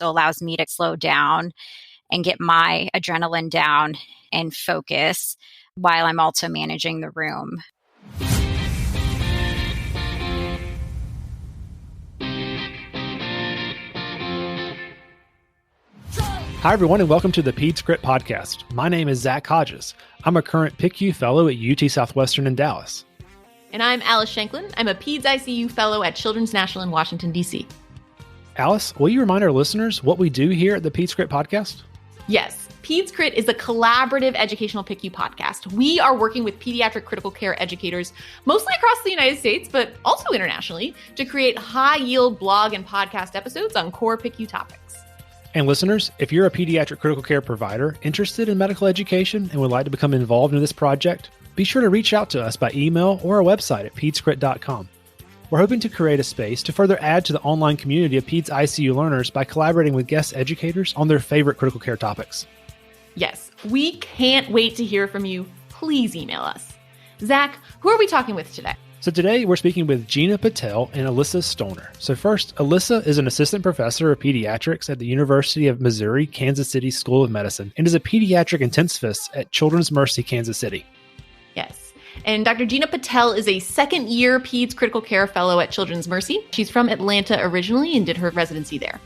It allows me to slow down and get my adrenaline down and focus while I'm also managing the room. Hi, everyone, and welcome to the Pediatrics podcast. My name is Zach Hodges. I'm a current PICU fellow at UT Southwestern in Dallas. And I'm Alice Shanklin. I'm a Peds ICU fellow at Children's National in Washington, D.C. Alice, will you remind our listeners what we do here at the Pediatrics podcast? Yes. PedsCrit is a collaborative educational PICU podcast. We are working with pediatric critical care educators, mostly across the United States, but also internationally, to create high-yield blog and podcast episodes on core PICU topics. And listeners, if you're a pediatric critical care provider interested in medical education and would like to become involved in this project, be sure to reach out to us by email or our website at pedscrit.com. We're hoping to create a space to further add to the online community of Peds ICU learners by collaborating with guest educators on their favorite critical care topics. Yes, we can't wait to hear from you. Please email us. Zach, who are we talking with today? So today we're speaking with Gina Patel and Alyssa Stoner. So first, Alyssa is an assistant professor of pediatrics at the University of Missouri, Kansas City School of Medicine and is a pediatric intensivist at Children's Mercy, Kansas City. Yes. And Dr. Gina Patel is a second-year Peds Critical Care Fellow at Children's Mercy. She's from Atlanta originally and did her residency there.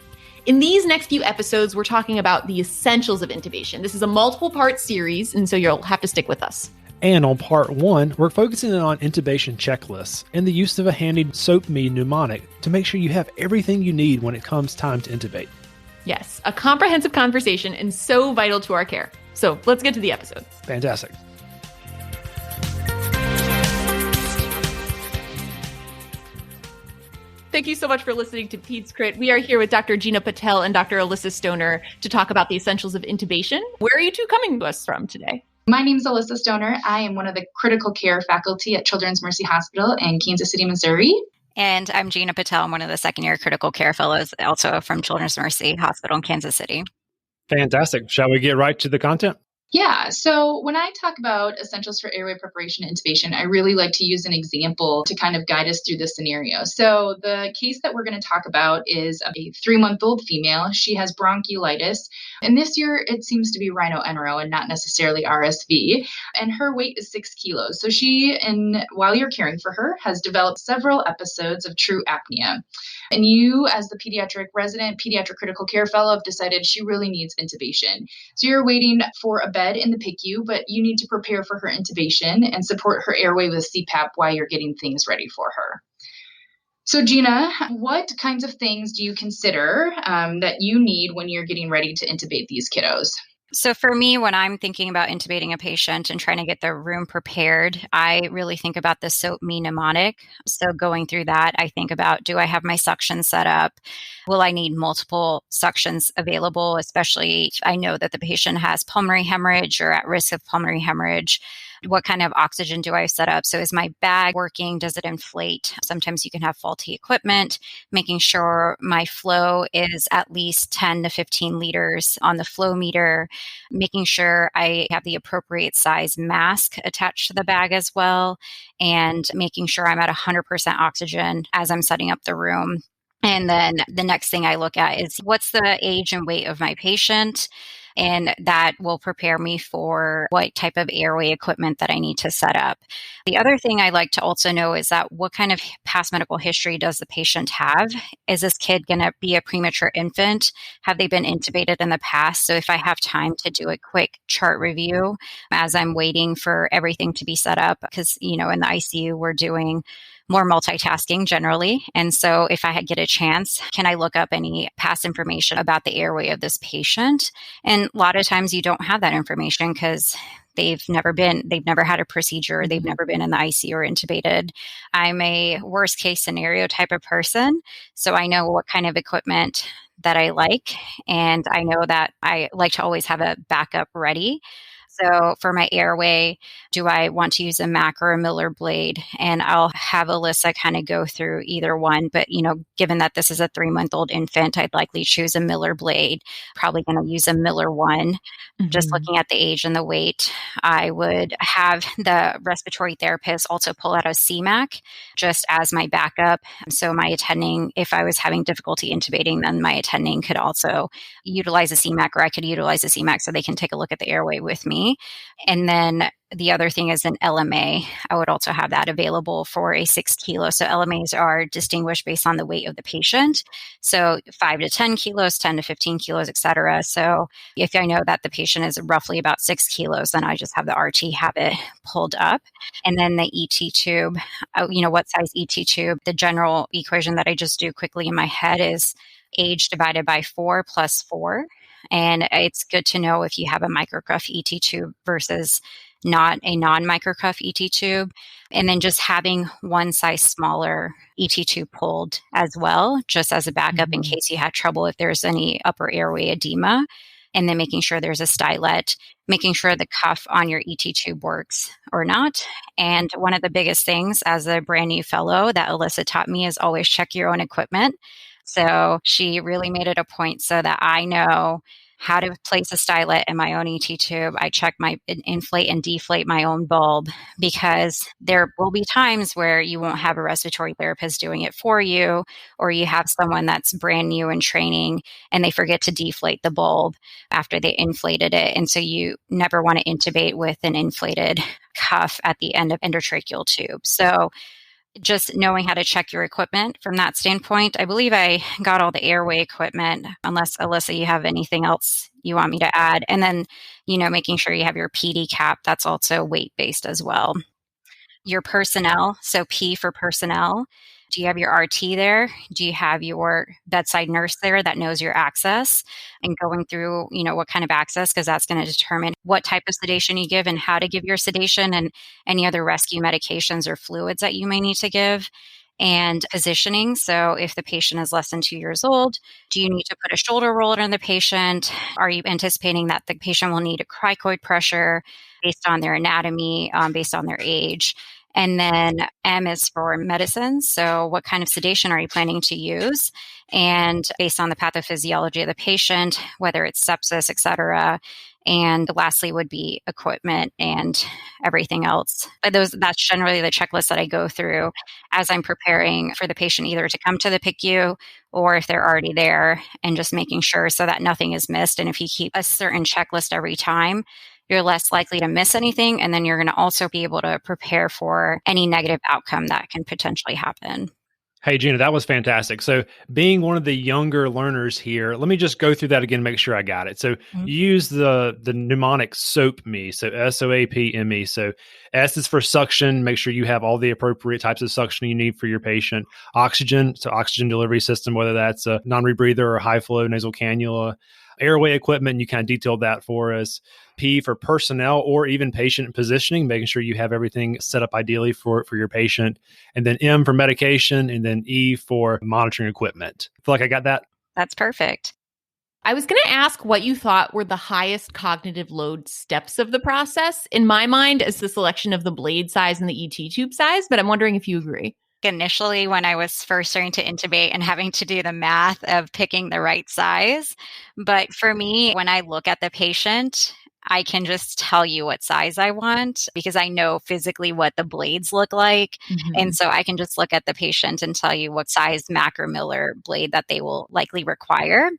In these next few episodes, we're talking about the essentials of intubation. This is a multiple-part series, and so you'll have to stick with us. And on part 1, we're focusing on intubation checklists and the use of a handy SOAP-Me Mnemonic to make sure you have everything you need when it comes time to intubate. Yes, a comprehensive conversation and so vital to our care. So let's get to the episode. Fantastic. Thank you so much for listening to PedsCrit. We are here with Dr. Gina Patel and Dr. Alyssa Stoner to talk about the essentials of intubation. Where are you two coming to us from today? My name is Alyssa Stoner. I am one of the critical care faculty at Children's Mercy Hospital in Kansas City, Missouri. And I'm Gina Patel. I'm one of the second-year critical care fellows, also from Children's Mercy Hospital in Kansas City. Fantastic. Shall we get right to the content? Yeah. So when I talk about essentials for airway preparation and intubation, I really like to use an example to kind of guide us through this scenario. So the case that we're going to talk about is a 3-month-old female. She has bronchiolitis. And this year it seems to be rhino-enero and not necessarily RSV. And her weight is 6 kilos. So she, while you're caring for her, has developed several episodes of true apnea. And you, as the pediatric resident, pediatric critical care fellow, have decided she really needs intubation. So you're waiting for a bed in the PICU, but you need to prepare for her intubation and support her airway with CPAP while you're getting things ready for her. So Gina, what kinds of things do you consider that you need when you're getting ready to intubate these kiddos? So for me, when I'm thinking about intubating a patient and trying to get the room prepared, I really think about the SOAP-Me Mnemonic. So going through that, I think about, do I have my suction set up? Will I need multiple suctions available? Especially if I know that the patient has pulmonary hemorrhage or at risk of pulmonary hemorrhage. What kind of oxygen do I set up? So is my bag working? Does it inflate? Sometimes you can have faulty equipment, making sure my flow is at least 10 to 15 liters on the flow meter, making sure I have the appropriate size mask attached to the bag as well, and making sure I'm at 100% oxygen as I'm setting up the room. And then the next thing I look at is what's the age and weight of my patient? And that will prepare me for what type of airway equipment that I need to set up. The other thing I like to also know is that what kind of past medical history does the patient have? Is this kid going to be a premature infant? Have they been intubated in the past? So if I have time to do a quick chart review as I'm waiting for everything to be set up, because, in the ICU, we're doing more multitasking generally. And so if I get a chance, can I look up any past information about the airway of this patient? And a lot of times you don't have that information because they've never had a procedure. They've never been in the ICU or intubated. I'm a worst case scenario type of person. So I know what kind of equipment that I like. And I know that I like to always have a backup ready. So for my airway, do I want to use a Mac or a Miller blade? And I'll have Alyssa kind of go through either one. But, given that this is a 3-month-old infant, I'd likely choose a Miller blade, probably going to use a Miller one. Just looking at the age and the weight, I would have the respiratory therapist also pull out a CMAC just as my backup. So my attending, if I was having difficulty intubating, then my attending could also utilize a CMAC, or I could utilize a CMAC so they can take a look at the airway with me. And then the other thing is an LMA. I would also have that available for a 6 kilo. So LMAs are distinguished based on the weight of the patient. So 5 to 10 kilos, 10 to 15 kilos, et cetera. So if I know that the patient is roughly about 6 kilos, then I just have the RT have it pulled up. And then the ET tube, what size ET tube? The general equation that I just do quickly in my head is age divided by 4 plus 4. And it's good to know if you have a microcuff ET tube versus not a non-microcuff ET tube. And then just having one size smaller ET tube pulled as well, just as a backup in case you had trouble if there's any upper airway edema. And then making sure there's a stylet, making sure the cuff on your ET tube works or not. And one of the biggest things as a brand new fellow that Alyssa taught me is always check your own equipment. So she really made it a point so that I know how to place a stylet in my own ET tube. I check inflate and deflate my own bulb, because there will be times where you won't have a respiratory therapist doing it for you, or you have someone that's brand new in training and they forget to deflate the bulb after they inflated it. And so you never want to intubate with an inflated cuff at the end of endotracheal tube. So just knowing how to check your equipment from that standpoint. I believe I got all the airway equipment, unless Alyssa, you have anything else you want me to add. And then, making sure you have your PD cap. That's also weight-based as well. Your personnel, so P for personnel. Do you have your RT there? Do you have your bedside nurse there that knows your access and going through, what kind of access? Because that's going to determine what type of sedation you give and how to give your sedation and any other rescue medications or fluids that you may need to give. And positioning. So if the patient is less than 2 years old, do you need to put a shoulder roller on the patient? Are you anticipating that the patient will need a cricoid pressure based on their anatomy, based on their age? And then M is for medicine. So what kind of sedation are you planning to use? And based on the pathophysiology of the patient, whether it's sepsis, et cetera. And lastly would be equipment and everything else. But that's generally the checklist that I go through as I'm preparing for the patient either to come to the PICU or if they're already there, and just making sure so that nothing is missed. And if you keep a certain checklist every time, you're less likely to miss anything. And then you're going to also be able to prepare for any negative outcome that can potentially happen. Hey, Gina, that was fantastic. So being one of the younger learners here, let me just go through that again and make sure I got it. So you use the Mnemonic SOAP-ME, so SOAPME. So S is for suction. Make sure you have all the appropriate types of suction you need for your patient. Oxygen, so oxygen delivery system, whether that's a non-rebreather or high flow nasal cannula. Airway equipment, you kind of detailed that for us. P for personnel or even patient positioning, making sure you have everything set up ideally for your patient. And then M for medication, and then E for monitoring equipment. I feel like I got that? That's perfect. I was going to ask what you thought were the highest cognitive load steps of the process. In my mind, it's the selection of the blade size and the ET tube size, but I'm wondering if you agree. Initially, when I was first starting to intubate and having to do the math of picking the right size. But for me, when I look at the patient, I can just tell you what size I want because I know physically what the blades look like. And so I can just look at the patient and tell you what size Mac or Miller blade that they will likely require.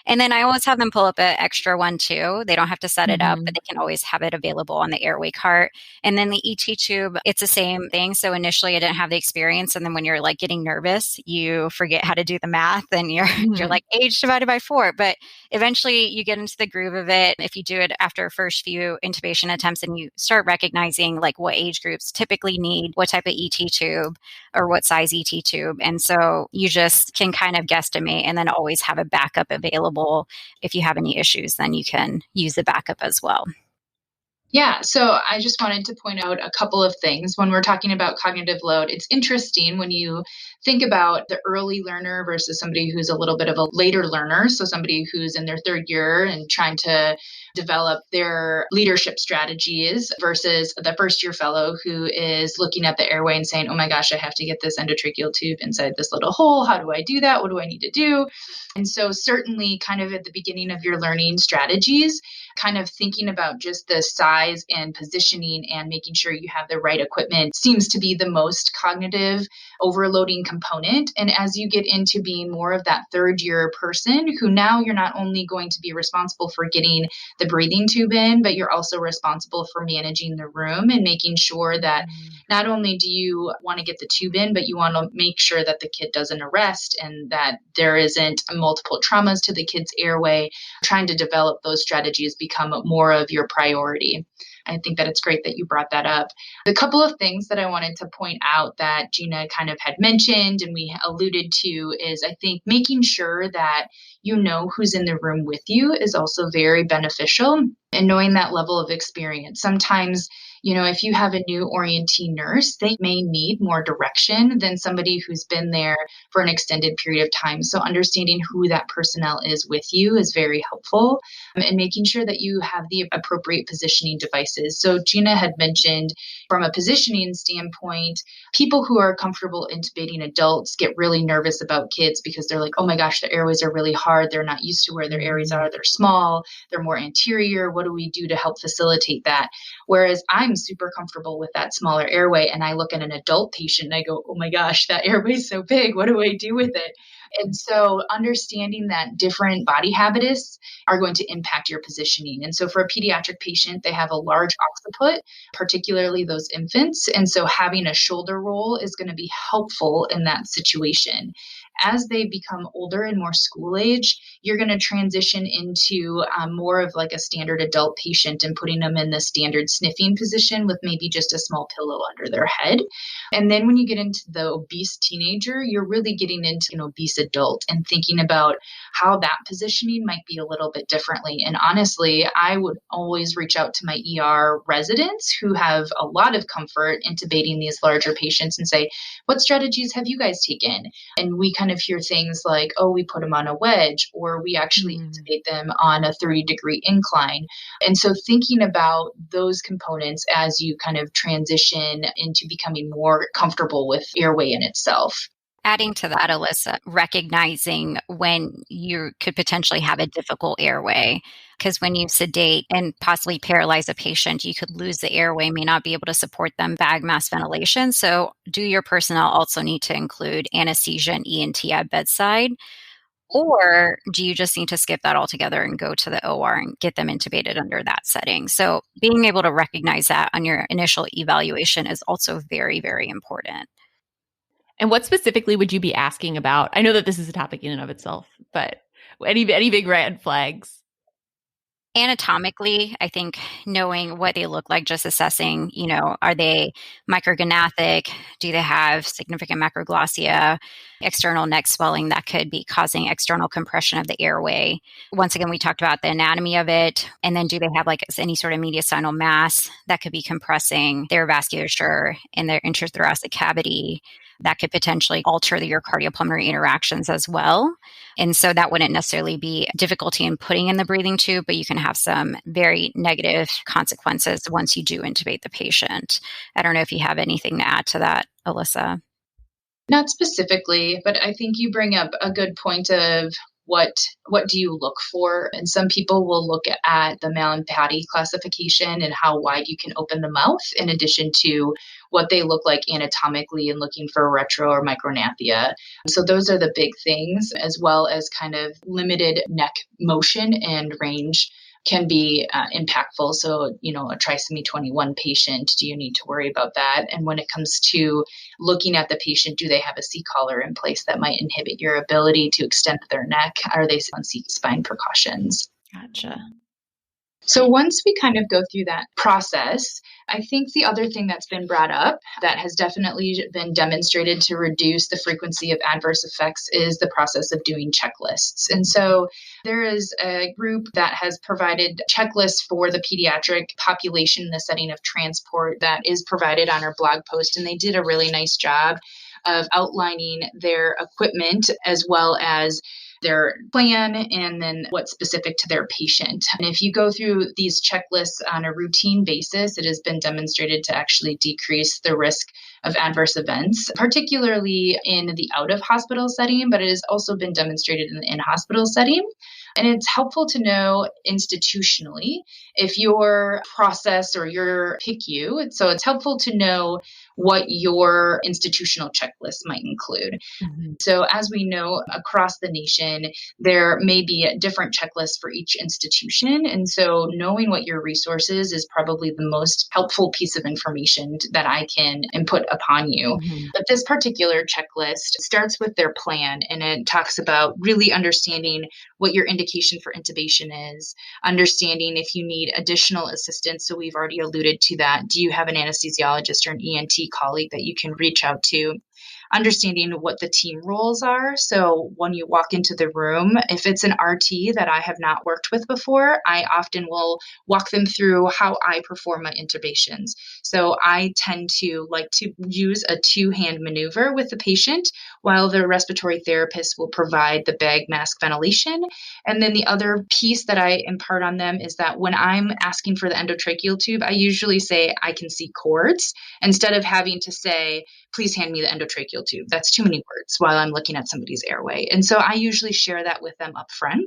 And then I always have them pull up an extra one too. They don't have to set it up, but they can always have it available on the airway cart. And then the ET tube, it's the same thing. So initially I didn't have the experience. And then when you're like getting nervous, you forget how to do the math and you're like age divided by 4. But eventually you get into the groove of it. If you do it after first few intubation attempts and you start recognizing like what age groups typically need what type of ET tube or what size ET tube. And so you just can kind of guesstimate and then always have a backup available. If you have any issues, then you can use the backup as well. Yeah, so I just wanted to point out a couple of things when we're talking about cognitive load. It's interesting when you think about the early learner versus somebody who's a little bit of a later learner. So somebody who's in their third year and trying to develop their leadership strategies versus the first year fellow who is looking at the airway and saying, oh my gosh, I have to get this endotracheal tube inside this little hole. How do I do that? What do I need to do? And so certainly kind of at the beginning of your learning strategies, kind of thinking about just the size and positioning and making sure you have the right equipment seems to be the most cognitive overloading component. And as you get into being more of that third year person who now you're not only going to be responsible for getting the breathing tube in, but you're also responsible for managing the room and making sure that not only do you want to get the tube in, but you want to make sure that the kid doesn't arrest and that there isn't multiple traumas to the kid's airway. Trying to develop those strategies become more of your priority. I think that it's great that you brought that up. The couple of things that I wanted to point out that Gina kind of had mentioned and we alluded to is I think making sure that you know who's in the room with you is also very beneficial, and knowing that level of experience. Sometimes, if you have a new orienting nurse, they may need more direction than somebody who's been there for an extended period of time. So understanding who that personnel is with you is very helpful, and making sure that you have the appropriate positioning devices. So Gina had mentioned from a positioning standpoint, people who are comfortable intubating adults get really nervous about kids because they're like, oh my gosh, the airways are really hard. They're not used to where their airways are. They're small. They're more anterior. What do we do to help facilitate that? Whereas I'm super comfortable with that smaller airway and I look at an adult patient and I go, oh my gosh, that airway is so big. What do I do with it? And so understanding that different body habitus are going to impact your positioning. And so for a pediatric patient, they have a large occiput, particularly those infants. And so having a shoulder roll is going to be helpful in that situation. As they become older and more school age, you're going to transition into more of like a standard adult patient and putting them in the standard sniffing position with maybe just a small pillow under their head. And then when you get into the obese teenager, you're really getting into an obese adult and thinking about how that positioning might be a little bit differently. And honestly, I would always reach out to my ER residents who have a lot of comfort intubating these larger patients and say, what strategies have you guys taken? And we kind of hear things like, oh, we put them on a wedge, or we actually intubate them on a 30-degree incline. And so thinking about those components as you kind of transition into becoming more comfortable with airway in itself. Adding to that, Alyssa, recognizing when you could potentially have a difficult airway, because when you sedate and possibly paralyze a patient, you could lose the airway, may not be able to support them bag mask ventilation. So do your personnel also need to include anesthesia and ENT at bedside? Or do you just need to skip that altogether and go to the OR and get them intubated under that setting? So being able to recognize that on your initial evaluation is also very, very important. And what specifically would you be asking about? I know that this is a topic in and of itself, but any big red flags? Anatomically, I think knowing what they look like, just assessing, are they micrognathic? Do they have significant macroglossia, external neck swelling that could be causing external compression of the airway? Once again, we talked about the anatomy of it. And then do they have like any sort of mediastinal mass that could be compressing their vasculature in their intrathoracic cavity? That could potentially alter your cardiopulmonary interactions as well. And so that wouldn't necessarily be difficulty in putting in the breathing tube, but you can have some very negative consequences once you do intubate the patient. I don't know if you have anything to add to that, Alyssa. Not specifically, but I think you bring up a good point of what do you look for? And some people will look at the Mnemonic classification and how wide you can open the mouth, in addition to what they look like anatomically and looking for retro or micrognathia. So those are the big things, as well as kind of limited neck motion and range can be impactful. So, a trisomy 21 patient, do you need to worry about that? And when it comes to looking at the patient, do they have a C-collar in place that might inhibit your ability to extend their neck? Are they on C-spine precautions? Gotcha. So once we kind of go through that process, I think the other thing that's been brought up that has definitely been demonstrated to reduce the frequency of adverse effects is the process of doing checklists. And so there is a group that has provided checklists for the pediatric population in the setting of transport that is provided on our blog post. And they did a really nice job of outlining their equipment as well as their plan and then what's specific to their patient. And if you go through these checklists on a routine basis, it has been demonstrated to actually decrease the risk of adverse events, particularly in the out-of-hospital setting, but it has also been demonstrated in the in-hospital setting. And it's helpful to know institutionally if your process or your PICU, so it's helpful to know what your institutional checklist might include. Mm-hmm. So as we know, across the nation, there may be different checklists for each institution. And so knowing what your resources is probably the most helpful piece of information that I can input upon you. Mm-hmm. But this particular checklist starts with their plan, and it talks about really understanding what your indication for intubation is, understanding if you need additional assistance. So we've already alluded to that. Do you have an anesthesiologist or an ENT colleague that you can reach out to? Understanding what the team roles are. So when you walk into the room, if it's an RT that I have not worked with before, I often will walk them through how I perform my intubations. So I tend to like to use a two-hand maneuver with the patient while the respiratory therapist will provide the bag mask ventilation. And then the other piece that I impart on them is that when I'm asking for the endotracheal tube, I usually say I can see cords instead of having to say, please hand me the endotracheal tube. That's too many words while I'm looking at somebody's airway. And so I usually share that with them up front.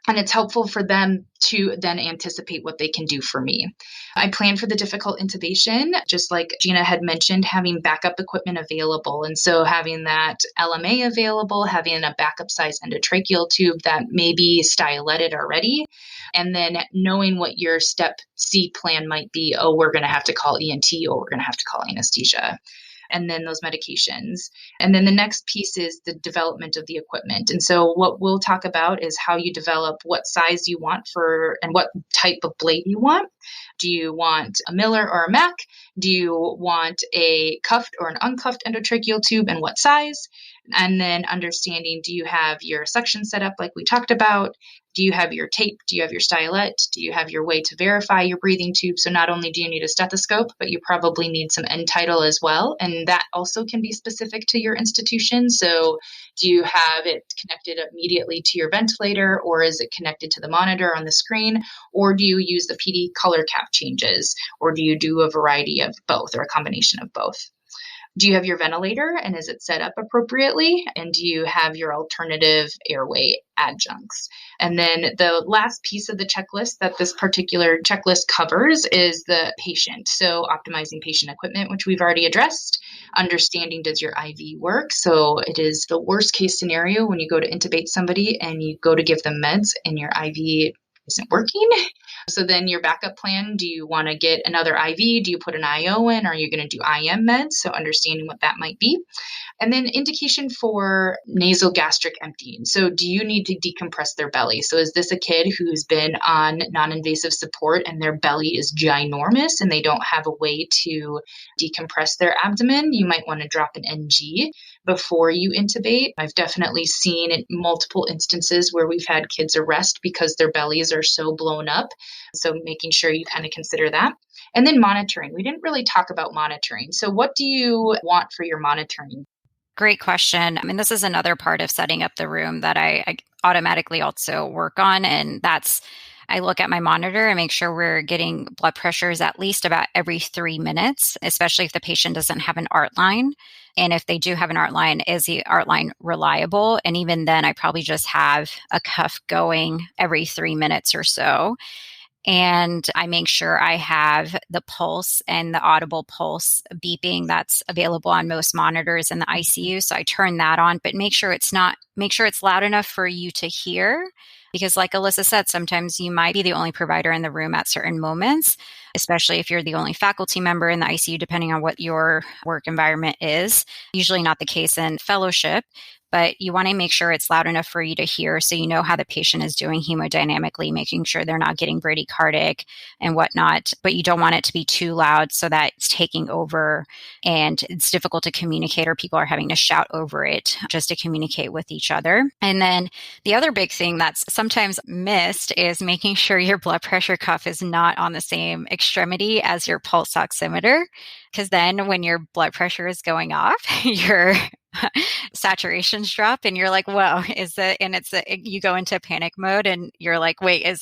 And it's helpful for them to then anticipate what they can do for me. I plan for the difficult intubation, just like Gina had mentioned, having backup equipment available. And so having that LMA available, having a backup size endotracheal tube that may be styletted already, and then knowing what your step C plan might be. Oh, we're going to have to call ENT or we're going to have to call anesthesia. And then those medications. And then the next piece is the development of the equipment. And so what we'll talk about is how you develop what size you want for and what type of blade you want. Do you want a Miller or a Mac? Do you want a cuffed or an uncuffed endotracheal tube and what size? And then understanding, do you have your suction set up like we talked about? Do you have your tape? Do you have your stylet? Do you have your way to verify your breathing tube? So not only do you need a stethoscope, but you probably need some end tidal as well. And that also can be specific to your institution. So do you have it connected immediately to your ventilator, or is it connected to the monitor on the screen? Or do you use the PD color cap changes? Or do you do a variety of both or a combination of both? Do you have your ventilator and is it set up appropriately? And do you have your alternative airway adjuncts? And then the last piece of the checklist that this particular checklist covers is the patient. So optimizing patient equipment, which we've already addressed. Understanding, does your IV work? So it is the worst case scenario when you go to intubate somebody and you go to give them meds and your IV isn't working. So then your backup plan, do you want to get another IV? Do you put an IO in? Are you going to do IM meds? So understanding what that might be. And then indication for nasal gastric emptying. So do you need to decompress their belly? So is this a kid who's been on non-invasive support and their belly is ginormous and they don't have a way to decompress their abdomen? You might want to drop an NG before you intubate. I've definitely seen in multiple instances where we've had kids arrest because their bellies are so blown up. So making sure you kind of consider that. And then monitoring. We didn't really talk about monitoring. So what do you want for your monitoring? Great question. I mean, this is another part of setting up the room that I automatically also work on. And that's, I look at my monitor and make sure we're getting blood pressures at least about every 3 minutes, especially if the patient doesn't have an ART line. And if they do have an ART line, is the ART line reliable? And even then, I probably just have a cuff going every 3 minutes or so. And I make sure I have the pulse and the audible pulse beeping that's available on most monitors in the ICU. So I turn that on, but make sure it's loud enough for you to hear. Because like Alyssa said, sometimes you might be the only provider in the room at certain moments, especially if you're the only faculty member in the ICU, depending on what your work environment is. Usually not the case in fellowship. But you want to make sure it's loud enough for you to hear so you know how the patient is doing hemodynamically, making sure they're not getting bradycardic and whatnot. But you don't want it to be too loud so that it's taking over and it's difficult to communicate or people are having to shout over it just to communicate with each other. And then the other big thing that's sometimes missed is making sure your blood pressure cuff is not on the same extremity as your pulse oximeter. Because then when your blood pressure is going off, your saturations drop and you're like, whoa, you go into panic mode and you're like, wait, is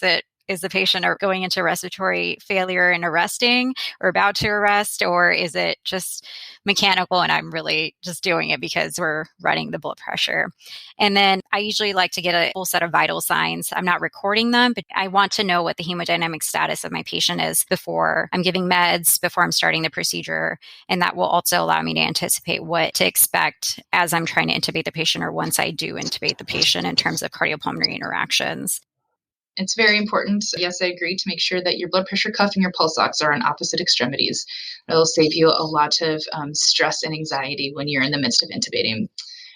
the patient going into respiratory failure and arresting or about to arrest, or is it just mechanical and I'm really just doing it because we're running the blood pressure? And then I usually like to get a full set of vital signs. I'm not recording them, but I want to know what the hemodynamic status of my patient is before I'm giving meds, before I'm starting the procedure. And that will also allow me to anticipate what to expect as I'm trying to intubate the patient or once I do intubate the patient in terms of cardiopulmonary interactions. It's very important. Yes, I agree, to make sure that your blood pressure cuff and your pulse ox are on opposite extremities. It'll save you a lot of stress and anxiety when you're in the midst of intubating.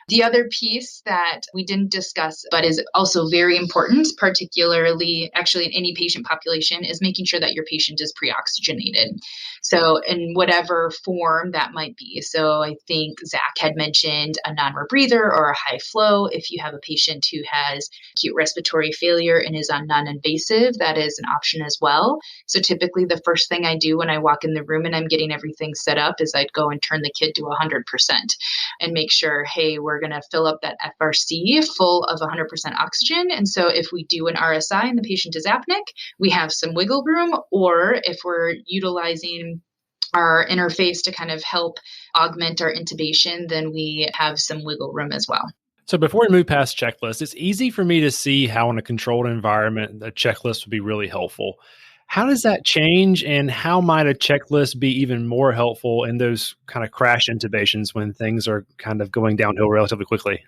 The other piece that we didn't discuss, but is also very important, particularly actually in any patient population, is making sure that your patient is pre-oxygenated. So in whatever form that might be. So I think Zach had mentioned a non-rebreather or a high flow. If you have a patient who has acute respiratory failure and is on non-invasive, that is an option as well. So typically the first thing I do when I walk in the room and I'm getting everything set up is I'd go and turn the kid to 100% and make sure, hey, we're going to fill up that FRC full of 100% oxygen. And so if we do an RSI and the patient is apneic, we have some wiggle room. Or if we're utilizing our interface to kind of help augment our intubation, then we have some wiggle room as well. So before we move past checklists, it's easy for me to see how in a controlled environment, a checklist would be really helpful. How does that change, and how might a checklist be even more helpful in those kind of crash intubations when things are kind of going downhill relatively quickly?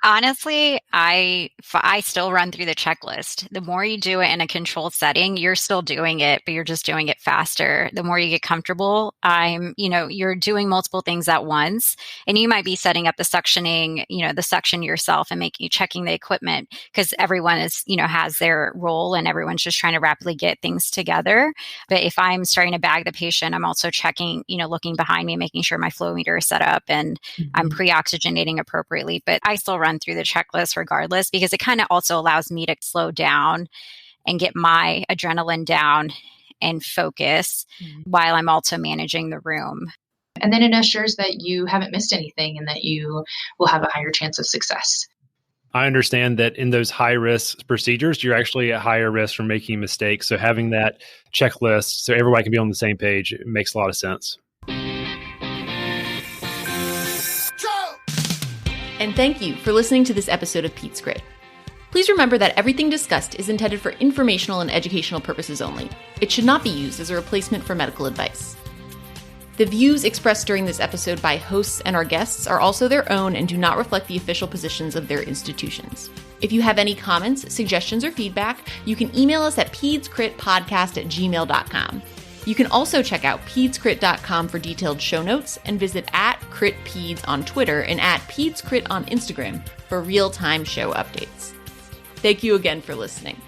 Honestly, I still run through the checklist. The more you do it in a controlled setting, you're still doing it, but you're just doing it faster. The more you get comfortable, you're doing multiple things at once, and you might be setting up the suctioning, the suction yourself and checking the equipment, because everyone has their role and everyone's just trying to rapidly get things together. But if I'm starting to bag the patient, I'm also checking, looking behind me, making sure my flow meter is set up and I'm pre-oxygenating appropriately. But I still run through the checklist regardless, because it kind of also allows me to slow down and get my adrenaline down and focus while I'm also managing the room. And then it assures that you haven't missed anything and that you will have a higher chance of success. I understand that in those high-risk procedures, you're actually at higher risk for making mistakes. So having that checklist so everybody can be on the same page, it makes a lot of sense. And thank you for listening to this episode of Pete's Grit. Please remember that everything discussed is intended for informational and educational purposes only. It should not be used as a replacement for medical advice. The views expressed during this episode by hosts and our guests are also their own and do not reflect the official positions of their institutions. If you have any comments, suggestions, or feedback, you can email us at pedscritpodcast@gmail.com. You can also check out pedscrit.com for detailed show notes and visit @critpeds on Twitter and @pedscrit on Instagram for real-time show updates. Thank you again for listening.